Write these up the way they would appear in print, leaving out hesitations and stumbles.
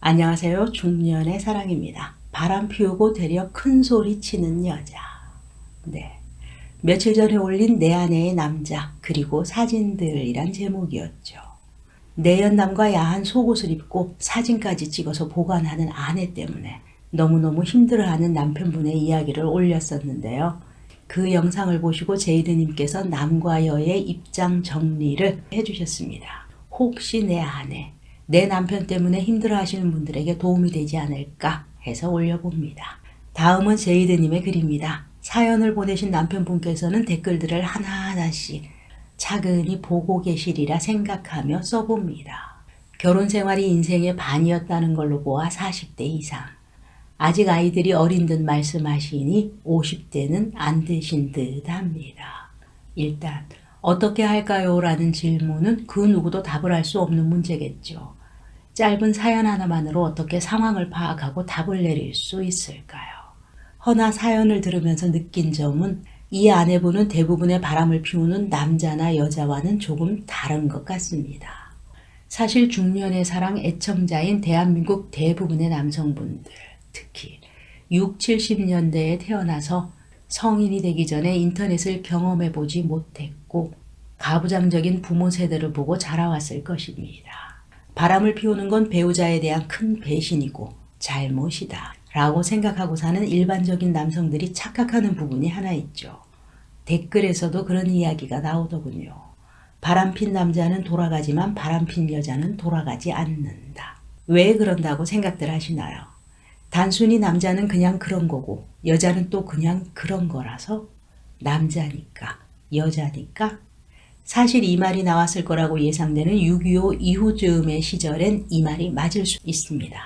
안녕하세요. 중년의 사랑입니다. 바람 피우고 되려 큰 소리 치는 여자. 네. 며칠 전에 올린 내 아내의 남자 그리고 사진들이란 제목이었죠. 내연남과 야한 속옷을 입고 사진까지 찍어서 보관하는 아내 때문에 너무너무 힘들어하는 남편분의 이야기를 올렸었는데요. 그 영상을 보시고 제이드님께서 남과 여의 입장 정리를 해주셨습니다. 혹시 내 아내, 내 남편 때문에 힘들어하시는 분들에게 도움이 되지 않을까 해서 올려봅니다. 다음은 제이드님의 글입니다. 사연을 보내신 남편분께서는 댓글들을 하나하나씩 차근히 보고 계시리라 생각하며 써봅니다. 결혼 생활이 인생의 반이었다는 걸로 보아 40대 이상. 아직 아이들이 어린 듯 말씀하시니 50대는 안 되신 듯 합니다. 일단 어떻게 할까요? 라는 질문은 그 누구도 답을 할 수 없는 문제겠죠. 짧은 사연 하나만으로 어떻게 상황을 파악하고 답을 내릴 수 있을까요? 허나 사연을 들으면서 느낀 점은 이 아내분은 대부분의 바람을 피우는 남자나 여자와는 조금 다른 것 같습니다. 사실 중년의 사랑 애청자인 대한민국 대부분의 남성분들, 특히 6, 70년대에 태어나서 성인이 되기 전에 인터넷을 경험해보지 못했고 가부장적인 부모 세대를 보고 자라왔을 것입니다. 바람을 피우는 건 배우자에 대한 큰 배신이고 잘못이다 라고 생각하고 사는 일반적인 남성들이 착각하는 부분이 하나 있죠. 댓글에서도 그런 이야기가 나오더군요. 바람핀 남자는 돌아가지만 바람핀 여자는 돌아가지 않는다. 왜 그런다고 생각들 하시나요? 단순히 남자는 그냥 그런 거고 여자는 또 그냥 그런 거라서 남자니까 여자니까 사실 이 말이 나왔을 거라고 예상되는 6.25 이후쯤의 시절엔 이 말이 맞을 수 있습니다.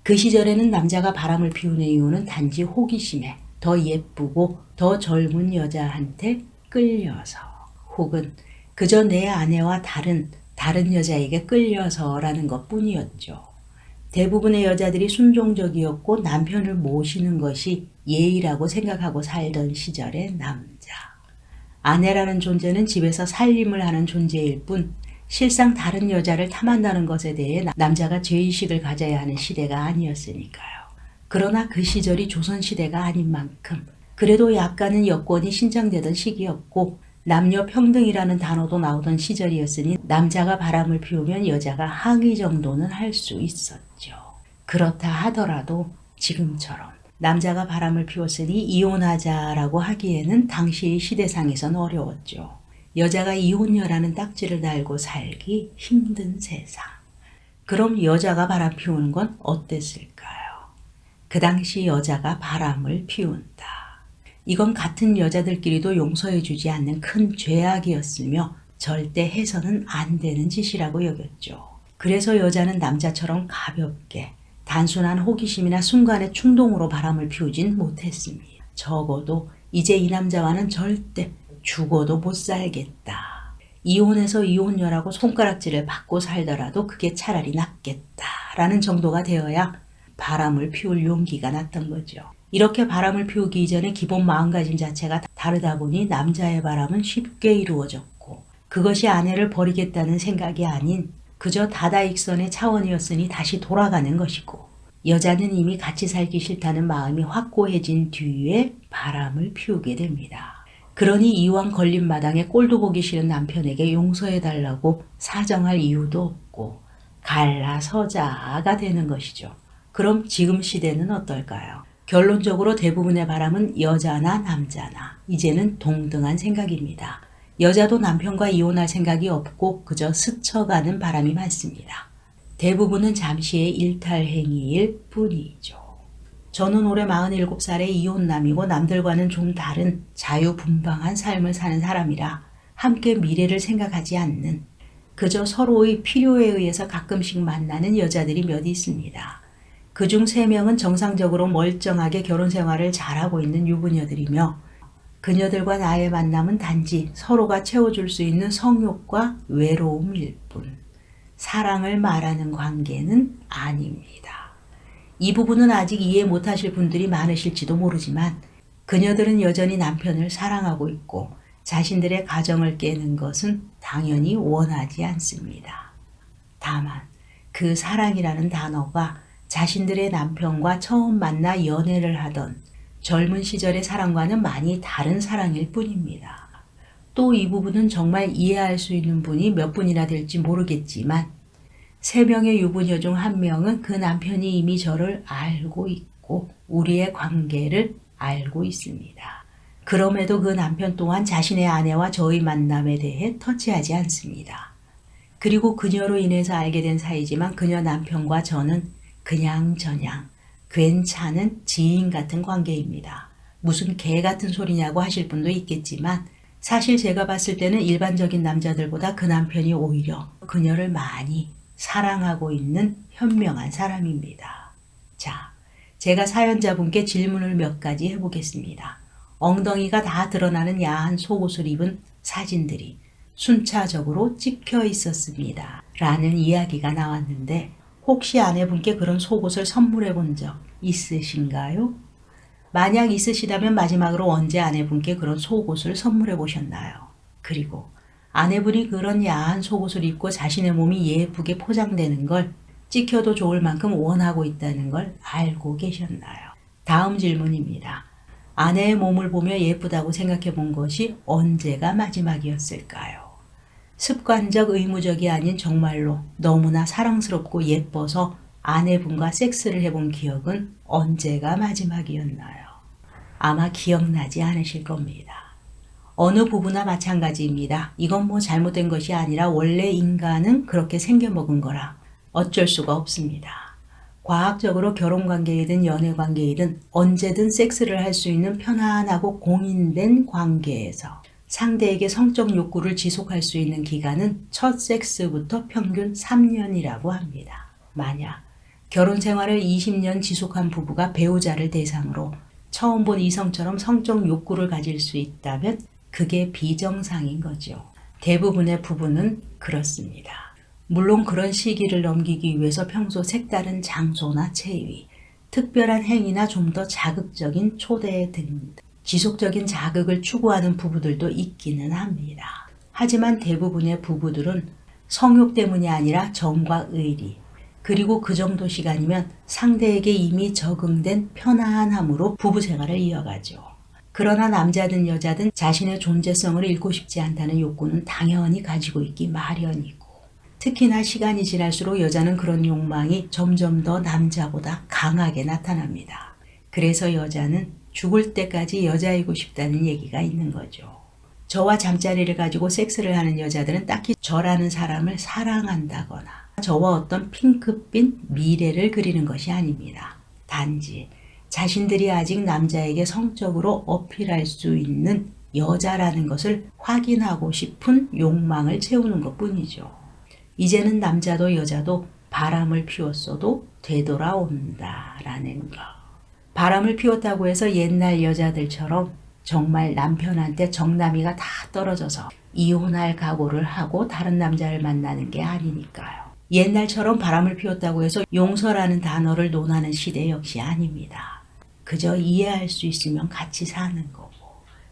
그 시절에는 남자가 바람을 피우는 이유는 단지 호기심에 더 예쁘고 더 젊은 여자한테 끌려서 혹은 그저 내 아내와 다른 여자에게 끌려서라는 것 뿐이었죠. 대부분의 여자들이 순종적이었고 남편을 모시는 것이 예의라고 생각하고 살던 시절의 남자. 아내라는 존재는 집에서 살림을 하는 존재일 뿐 실상 다른 여자를 탐한다는 것에 대해 남자가 죄의식을 가져야 하는 시대가 아니었으니까요. 그러나 그 시절이 조선시대가 아닌 만큼 그래도 약간은 여건이 신장되던 시기였고 남녀 평등이라는 단어도 나오던 시절이었으니 남자가 바람을 피우면 여자가 항의 정도는 할 수 있었죠. 그렇다 하더라도 지금처럼 남자가 바람을 피웠으니 이혼하자라고 하기에는 당시 시대상에선 어려웠죠. 여자가 이혼녀라는 딱지를 달고 살기 힘든 세상. 그럼 여자가 바람 피우는 건 어땠을까요? 그 당시 여자가 바람을 피운다. 이건 같은 여자들끼리도 용서해주지 않는 큰 죄악이었으며 절대 해서는 안 되는 짓이라고 여겼죠. 그래서 여자는 남자처럼 가볍게 단순한 호기심이나 순간의 충동으로 바람을 피우진 못했습니다. 적어도 이제 이 남자와는 절대 죽어도 못 살겠다. 이혼해서 이혼녀라고 손가락질을 받고 살더라도 그게 차라리 낫겠다라는 정도가 되어야 바람을 피울 용기가 났던 거죠. 이렇게 바람을 피우기 이전에 기본 마음가짐 자체가 다르다 보니 남자의 바람은 쉽게 이루어졌고 그것이 아내를 버리겠다는 생각이 아닌 그저 다다익선의 차원이었으니 다시 돌아가는 것이고 여자는 이미 같이 살기 싫다는 마음이 확고해진 뒤에 바람을 피우게 됩니다. 그러니 이왕 걸린 마당에 꼴도 보기 싫은 남편에게 용서해달라고 사정할 이유도 없고 갈라서자가 되는 것이죠. 그럼 지금 시대는 어떨까요? 결론적으로 대부분의 바람은 여자나 남자나 이제는 동등한 생각입니다. 여자도 남편과 이혼할 생각이 없고 그저 스쳐가는 바람이 많습니다. 대부분은 잠시의 일탈행위일 뿐이죠. 저는 올해 47살의 이혼남이고 남들과는 좀 다른 자유분방한 삶을 사는 사람이라 함께 미래를 생각하지 않는 그저 서로의 필요에 의해서 가끔씩 만나는 여자들이 몇 있습니다. 그중 3명은 정상적으로 멀쩡하게 결혼 생활을 잘하고 있는 유부녀들이며 그녀들과 나의 만남은 단지 서로가 채워줄 수 있는 성욕과 외로움일 뿐 사랑을 말하는 관계는 아닙니다. 이 부분은 아직 이해 못하실 분들이 많으실지도 모르지만 그녀들은 여전히 남편을 사랑하고 있고 자신들의 가정을 깨는 것은 당연히 원하지 않습니다. 다만 그 사랑이라는 단어가 자신들의 남편과 처음 만나 연애를 하던 젊은 시절의 사랑과는 많이 다른 사랑일 뿐입니다. 또 이 부분은 정말 이해할 수 있는 분이 몇 분이나 될지 모르겠지만 3명의 유부녀 중 1명은 그 남편이 이미 저를 알고 있고 우리의 관계를 알고 있습니다. 그럼에도 그 남편 또한 자신의 아내와 저의 만남에 대해 터치하지 않습니다. 그리고 그녀로 인해서 알게 된 사이지만 그녀 남편과 저는 그냥저냥 괜찮은 지인 같은 관계입니다. 무슨 개 같은 소리냐고 하실 분도 있겠지만 사실 제가 봤을 때는 일반적인 남자들보다 그 남편이 오히려 그녀를 많이 사랑하고 있는 현명한 사람입니다. 자, 제가 사연자분께 질문을 몇 가지 해보겠습니다. 엉덩이가 다 드러나는 야한 속옷을 입은 사진들이 순차적으로 찍혀 있었습니다. 라는 이야기가 나왔는데 혹시 아내분께 그런 속옷을 선물해 본 적 있으신가요? 만약 있으시다면 마지막으로 언제 아내분께 그런 속옷을 선물해 보셨나요? 그리고 아내분이 그런 야한 속옷을 입고 자신의 몸이 예쁘게 포장되는 걸 찍혀도 좋을 만큼 원하고 있다는 걸 알고 계셨나요? 다음 질문입니다. 아내의 몸을 보며 예쁘다고 생각해 본 것이 언제가 마지막이었을까요? 습관적 의무적이 아닌 정말로 너무나 사랑스럽고 예뻐서 아내분과 섹스를 해본 기억은 언제가 마지막이었나요? 아마 기억나지 않으실 겁니다. 어느 부부나 마찬가지입니다. 이건 뭐 잘못된 것이 아니라 원래 인간은 그렇게 생겨먹은 거라 어쩔 수가 없습니다. 과학적으로 결혼관계이든 연애관계이든 언제든 섹스를 할 수 있는 편안하고 공인된 관계에서 상대에게 성적 욕구를 지속할 수 있는 기간은 첫 섹스부터 평균 3년이라고 합니다. 만약 결혼 생활을 20년 지속한 부부가 배우자를 대상으로 처음 본 이성처럼 성적 욕구를 가질 수 있다면 그게 비정상인 거죠. 대부분의 부부는 그렇습니다. 물론 그런 시기를 넘기기 위해서 평소 색다른 장소나 체위, 특별한 행위나 좀 더 자극적인 초대 등 지속적인 자극을 추구하는 부부들도 있기는 합니다. 하지만 대부분의 부부들은 성욕 때문이 아니라 정과 의리, 그리고 그 정도 시간이면 상대에게 이미 적응된 편안함으로 부부 생활을 이어가죠. 그러나 남자든 여자든 자신의 존재성을 잃고 싶지 않다는 욕구는 당연히 가지고 있기 마련이고, 특히나 시간이 지날수록 여자는 그런 욕망이 점점 더 남자보다 강하게 나타납니다. 그래서 여자는 죽을 때까지 여자이고 싶다는 얘기가 있는 거죠. 저와 잠자리를 가지고 섹스를 하는 여자들은 딱히 저라는 사람을 사랑한다거나 저와 어떤 핑크빛 미래를 그리는 것이 아닙니다. 단지 자신들이 아직 남자에게 성적으로 어필할 수 있는 여자라는 것을 확인하고 싶은 욕망을 채우는 것뿐이죠. 이제는 남자도 여자도 바람을 피웠어도 되돌아온다라는 거. 바람을 피웠다고 해서 옛날 여자들처럼 정말 남편한테 정남이가 다 떨어져서 이혼할 각오를 하고 다른 남자를 만나는 게 아니니까요. 옛날처럼 바람을 피웠다고 해서 용서라는 단어를 논하는 시대 역시 아닙니다. 그저 이해할 수 있으면 같이 사는 거고,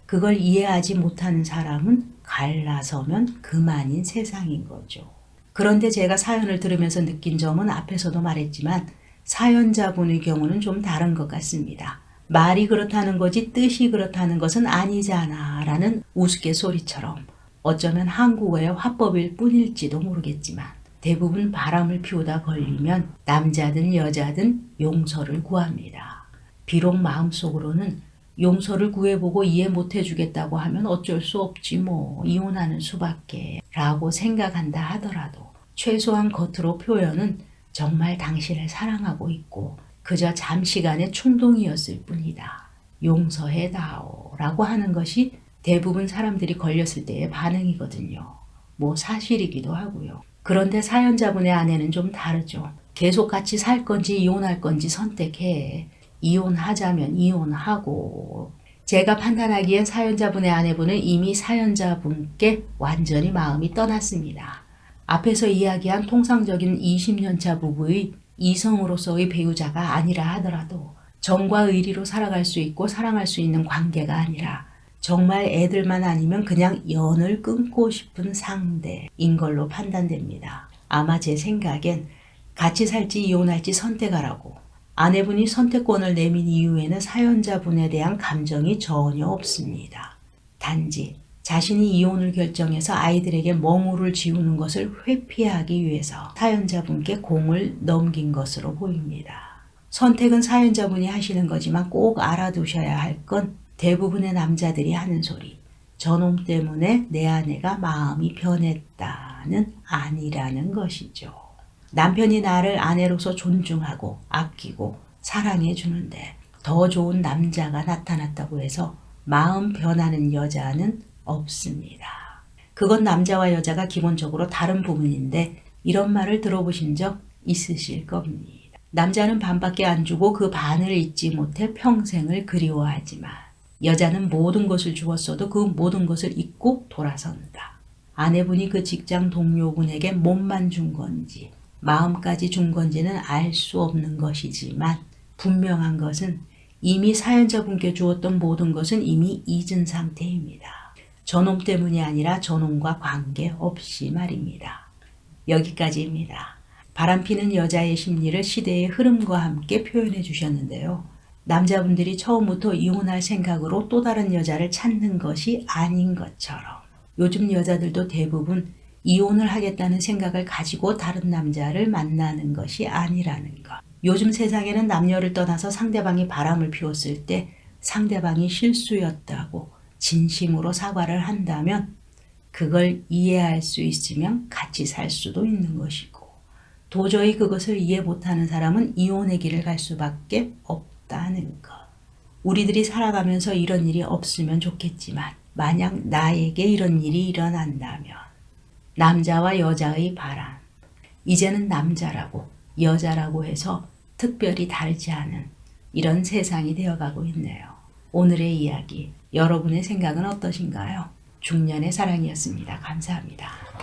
그걸 이해하지 못하는 사람은 갈라서면 그만인 세상인 거죠. 그런데 제가 사연을 들으면서 느낀 점은 앞에서도 말했지만 사연자분의 경우는 좀 다른 것 같습니다. 말이 그렇다는 거지 뜻이 그렇다는 것은 아니잖아 라는 우스갯소리처럼 어쩌면 한국어의 화법일 뿐일지도 모르겠지만 대부분 바람을 피우다 걸리면 남자든 여자든 용서를 구합니다. 비록 마음속으로는 용서를 구해보고 이해 못해주겠다고 하면 어쩔 수 없지 뭐 이혼하는 수밖에 라고 생각한다 하더라도 최소한 겉으로 표현은 정말 당신을 사랑하고 있고 그저 잠시간의 충동이었을 뿐이다. 용서해다오 라고 하는 것이 대부분 사람들이 걸렸을 때의 반응이거든요. 뭐 사실이기도 하고요. 그런데 사연자분의 아내는 좀 다르죠. 계속 같이 살 건지 이혼할 건지 선택해. 이혼하자면 이혼하고. 제가 판단하기엔 사연자분의 아내분은 이미 사연자분께 완전히 마음이 떠났습니다. 앞에서 이야기한 통상적인 20년차 부부의 이성으로서의 배우자가 아니라 하더라도 정과 의리로 살아갈 수 있고 사랑할 수 있는 관계가 아니라 정말 애들만 아니면 그냥 연을 끊고 싶은 상대인 걸로 판단됩니다. 아마 제 생각엔 같이 살지 이혼할지 선택하라고. 아내분이 선택권을 내민 이유에는 사연자분에 대한 감정이 전혀 없습니다. 단지 자신이 이혼을 결정해서 아이들에게 멍울을 지우는 것을 회피하기 위해서 사연자분께 공을 넘긴 것으로 보입니다. 선택은 사연자분이 하시는 거지만 꼭 알아두셔야 할 건 대부분의 남자들이 하는 소리. 저놈 때문에 내 아내가 마음이 변했다는 아니라는 것이죠. 남편이 나를 아내로서 존중하고 아끼고 사랑해 주는데 더 좋은 남자가 나타났다고 해서 마음 변하는 여자는 없습니다. 그건 남자와 여자가 기본적으로 다른 부분인데 이런 말을 들어보신 적 있으실 겁니다. 남자는 반밖에 안 주고 그 반을 잊지 못해 평생을 그리워하지만 여자는 모든 것을 주었어도 그 모든 것을 잊고 돌아선다. 아내분이 그 직장 동료분에게 몸만 준 건지 마음까지 준 건지는 알 수 없는 것이지만 분명한 것은 이미 사연자분께 주었던 모든 것은 이미 잊은 상태입니다. 저놈 때문이 아니라 저놈과 관계없이 말입니다. 여기까지입니다. 바람피는 여자의 심리를 시대의 흐름과 함께 표현해 주셨는데요. 남자분들이 처음부터 이혼할 생각으로 또 다른 여자를 찾는 것이 아닌 것처럼 요즘 여자들도 대부분 이혼을 하겠다는 생각을 가지고 다른 남자를 만나는 것이 아니라는 것. 요즘 세상에는 남녀를 떠나서 상대방이 바람을 피웠을 때 상대방이 실수였다고 진심으로 사과를 한다면 그걸 이해할 수 있으면 같이 살 수도 있는 것이고 도저히 그것을 이해 못하는 사람은 이혼의 길을 갈 수밖에 없다는 것. 우리들이 살아가면서 이런 일이 없으면 좋겠지만 만약 나에게 이런 일이 일어난다면 남자와 여자의 바람, 이제는 남자라고 여자라고 해서 특별히 다르지 않은 이런 세상이 되어가고 있네요. 오늘의 이야기, 여러분의 생각은 어떠신가요? 중년의 사랑이었습니다. 감사합니다.